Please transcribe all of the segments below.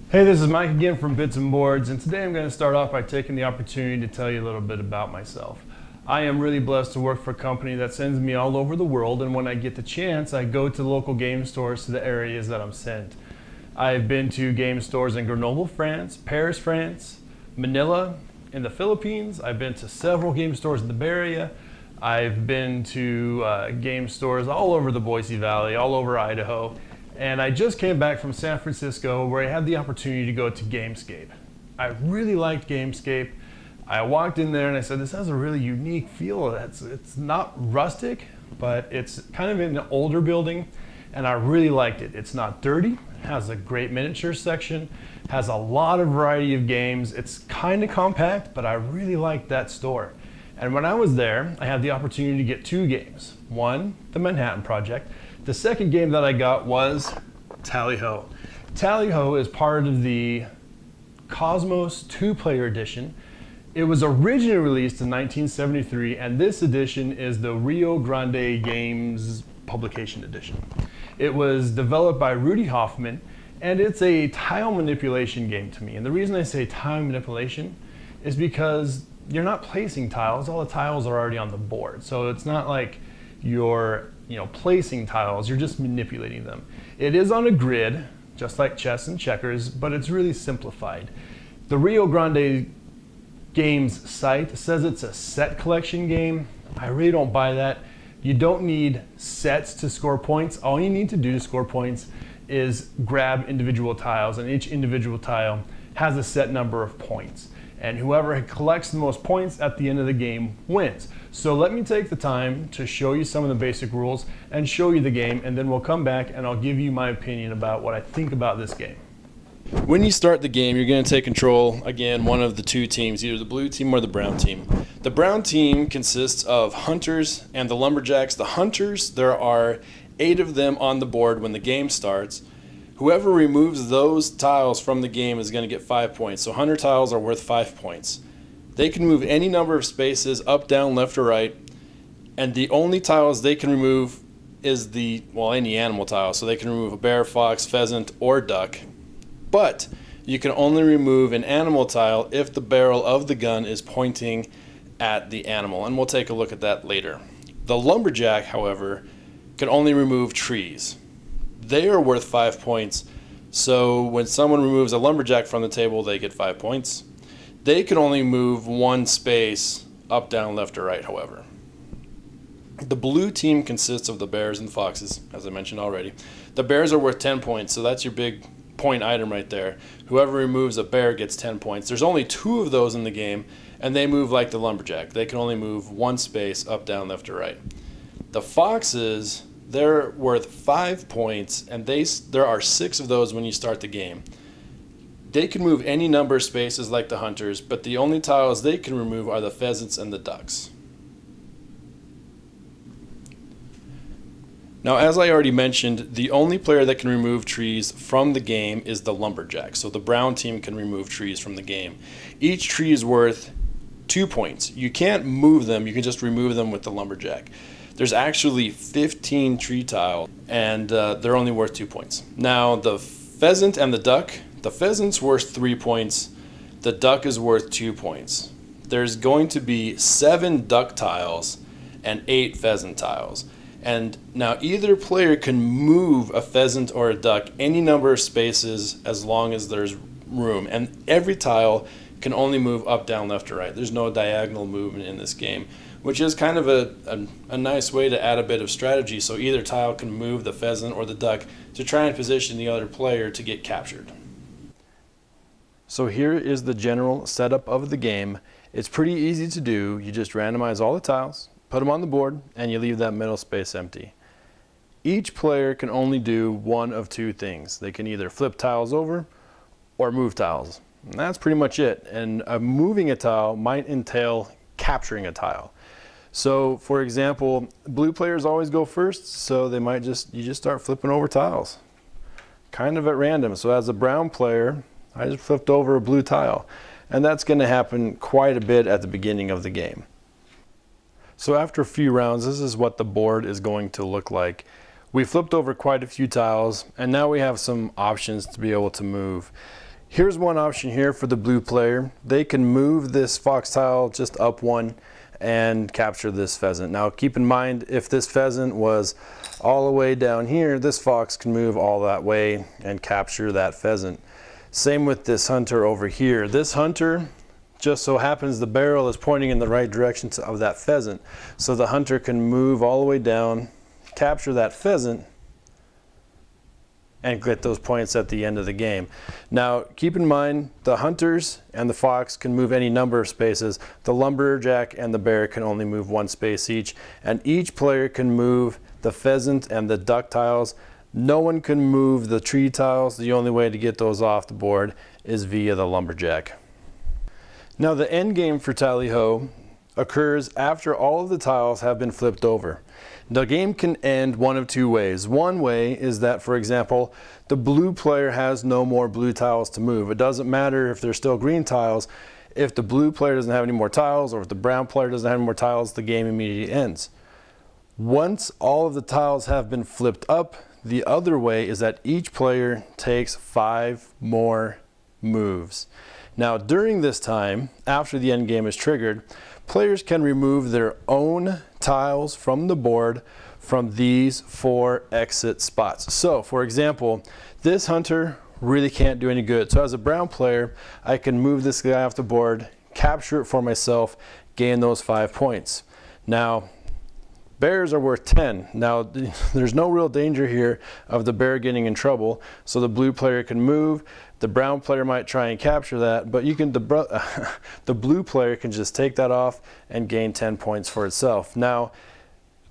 Hey, this is Mike again from Bits and Boards, and today I'm going to start off by taking the opportunity to tell you a little bit about myself. I am really blessed to work for a company that sends me all over the world, and when I get the chance, I go to local game stores to the areas that I'm sent. I've been to game stores in Grenoble, France, Paris, France, Manila, in the Philippines. I've been to several game stores in the Bay Area. I've been to game stores all over the Boise Valley, all over Idaho. And I just came back from San Francisco where I had the opportunity to go to Gamescape. I really liked Gamescape. I walked in there and I said, this has a really unique feel. It's not rustic, but it's kind of in an older building, and I really liked it. It's not dirty, has a great miniature section, has a lot of variety of games. It's kind of compact, but I really liked that store. And when I was there, I had the opportunity to get two games. One, the Manhattan Project. The second game that I got was Tally Ho. Tally Ho is part of the Cosmos 2-player edition. It was originally released in 1973, and this edition is the Rio Grande Games Publication Edition. It was developed by Rudy Hoffman, and it's a tile manipulation game to me. And the reason I say tile manipulation is because you're not placing tiles, all the tiles are already on the board. So it's not like you're placing tiles, you're just manipulating them. It is on a grid, just like chess and checkers, but it's really simplified. The Rio Grande Games site says it's a set collection game. I really don't buy that. You don't need sets to score points. All you need to do to score points is grab individual tiles, and each individual tile has a set number of points. And whoever collects the most points at the end of the game wins. So let me take the time to show you some of the basic rules and show you the game, and then we'll come back and I'll give you my opinion about what I think about this game. When you start the game, you're going to take control, again, one of the two teams, either the blue team or the brown team. The brown team consists of hunters and the lumberjacks. The hunters, there are 8 of them on the board when the game starts. Whoever removes those tiles from the game is going to get 5 points. So hunter tiles are worth 5 points. They can move any number of spaces, up, down, left, or right. And the only tiles they can remove is any animal tile. So they can remove a bear, fox, pheasant, or duck. But you can only remove an animal tile if the barrel of the gun is pointing at the animal. And we'll take a look at that later. The lumberjack, however, can only remove trees. They are worth 5 points, so when someone removes a lumberjack from the table, they get 5 points. They can only move one space up, down, left, or right, however. The blue team consists of the bears and the foxes, as I mentioned already. The bears are worth 10 points, so that's your big point item right there. Whoever removes a bear gets 10 points. There's only 2 of those in the game, and they move like the lumberjack. They can only move one space up, down, left, or right. The foxes, they're worth 5 points, and there are 6 of those when you start the game. They can move any number of spaces like the hunters, but the only tiles they can remove are the pheasants and the ducks. Now, as I already mentioned, the only player that can remove trees from the game is the lumberjack. So the brown team can remove trees from the game. Each tree is worth 2 points. You can't move them, you can just remove them with the lumberjack. There's actually 15 tree tiles, and they're only worth 2 points. Now, the pheasant and the duck, the pheasant's worth 3 points, the duck is worth 2 points. There's going to be 7 duck tiles and 8 pheasant tiles. And now either player can move a pheasant or a duck any number of spaces as long as there's room. And every tile can only move up, down, left, or right. There's no diagonal movement in this game, which is kind of a nice way to add a bit of strategy, so either tile can move the pheasant or the duck to try and position the other player to get captured. So here is the general setup of the game. It's pretty easy to do. You just randomize all the tiles, put them on the board, and you leave that middle space empty. Each player can only do one of 2 things. They can either flip tiles over or move tiles. And that's pretty much it. And moving a tile might entail capturing a tile. So, for example, blue players always go first, so they might you just start flipping over tiles, kind of at random. So as a brown player, I just flipped over a blue tile, and that's going to happen quite a bit at the beginning of the game. So after a few rounds, this is what the board is going to look like. We flipped over quite a few tiles, and now we have some options to be able to move. Here's one option here for the blue player. They can move this fox tile just up one and capture this pheasant. Now keep in mind, if this pheasant was all the way down here, this fox can move all that way and capture that pheasant. Same with this hunter over here. This hunter, just so happens the barrel is pointing in the right direction of that pheasant. So the hunter can move all the way down, capture that pheasant, and get those points at the end of the game. Now keep in mind, the hunters and the fox can move any number of spaces. The lumberjack and the bear can only move one space each, and each player can move the pheasant and the duck tiles. No one can move the tree tiles. The only way to get those off the board is via the lumberjack. Now the end game for Tally-Ho occurs after all of the tiles have been flipped over. The game can end one of two ways. One way is that, for example, the blue player has no more blue tiles to move. It doesn't matter if there's still green tiles. If the blue player doesn't have any more tiles, or if the brown player doesn't have any more tiles, the game immediately ends. Once all of the tiles have been flipped up, the other way is that each player takes 5 more moves. Now during this time, after the end game is triggered, players can remove their own tiles from the board from these 4 exit spots. So for example, this hunter really can't do any good. So as a brown player, I can move this guy off the board, capture it for myself, gain those 5 points. Now bears are worth 10. Now there's no real danger here of the bear getting in trouble, so the blue player can move. The brown player might try and capture that, but the blue player can just take that off and gain 10 points for itself. Now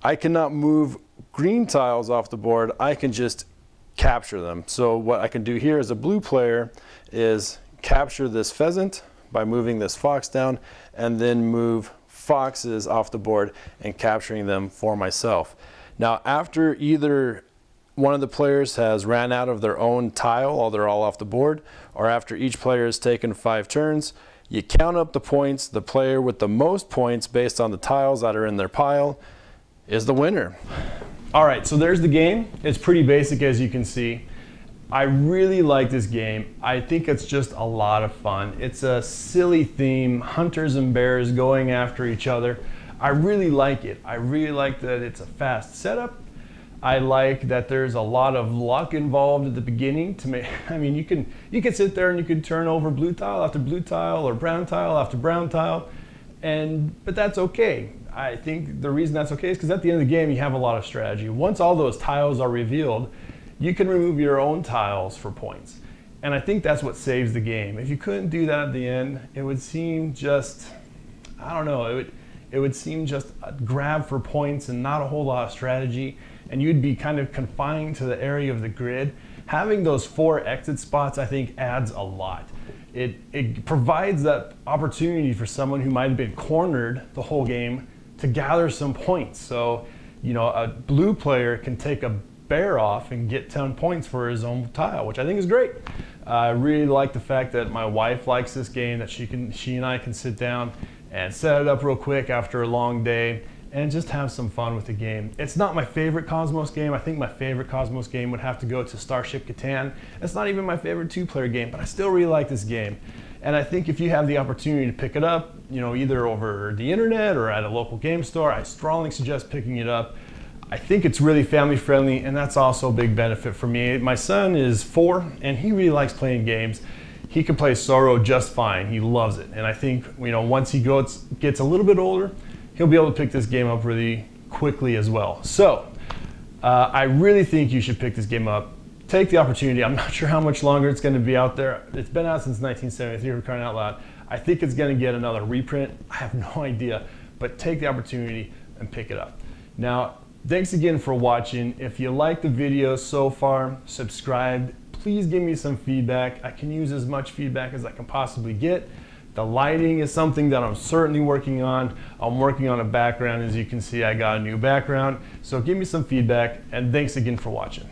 I cannot move green tiles off the board, I can just capture them. So what I can do here as a blue player is capture this pheasant by moving this fox down, and then move foxes off the board and capturing them for myself. Now after either one of the players has ran out of their own tile, or they're all off the board, or after each player has taken 5 turns, you count up the points. The player with the most points based on the tiles that are in their pile is the winner. All right, so there's the game. It's pretty basic, as you can see. I really like this game. I think it's just a lot of fun. It's a silly theme, hunters and bears going after each other. I really like it. I really like that it's a fast setup. I like that there's a lot of luck involved at the beginning to make, I mean, you can sit there and you can turn over blue tile after blue tile or brown tile after brown tile, but that's okay. I think the reason that's okay is because at the end of the game you have a lot of strategy. Once all those tiles are revealed, you can remove your own tiles for points. And I think that's what saves the game. If you couldn't do that at the end, it would seem just, I don't know, it would seem just a grab for points and not a whole lot of strategy. And you'd be kind of confined to the area of the grid. Having those 4 exit spots, I think, adds a lot. It provides that opportunity for someone who might have been cornered the whole game to gather some points. So, you know, a blue player can take a bear off and get 10 points for his own tile, which I think is great. I really like the fact that my wife likes this game, that she and I can sit down and set it up real quick after a long day and just have some fun with the game. It's not my favorite Cosmos game. I think my favorite Cosmos game would have to go to Starship Catan. It's not even my favorite 2-player game, but I still really like this game. And I think if you have the opportunity to pick it up, you know, either over the internet or at a local game store, I strongly suggest picking it up. I think it's really family friendly, and that's also a big benefit for me. My son is 4 and he really likes playing games. He can play Sorrow just fine. He loves it. And I think, you know, once he gets a little bit older, he'll be able to pick this game up really quickly as well. So I really think you should pick this game up. Take the opportunity. I'm not sure how much longer it's going to be out there. It's been out since 1973, for crying out loud. I think it's going to get another reprint. I have no idea, but take the opportunity and pick it up. Now, thanks again for watching. If you like the video so far, subscribe. Please give me some feedback. I can use as much feedback as I can possibly get. The lighting is something that I'm certainly working on. I'm working on a background. As you can see, I got a new background. So give me some feedback, and thanks again for watching.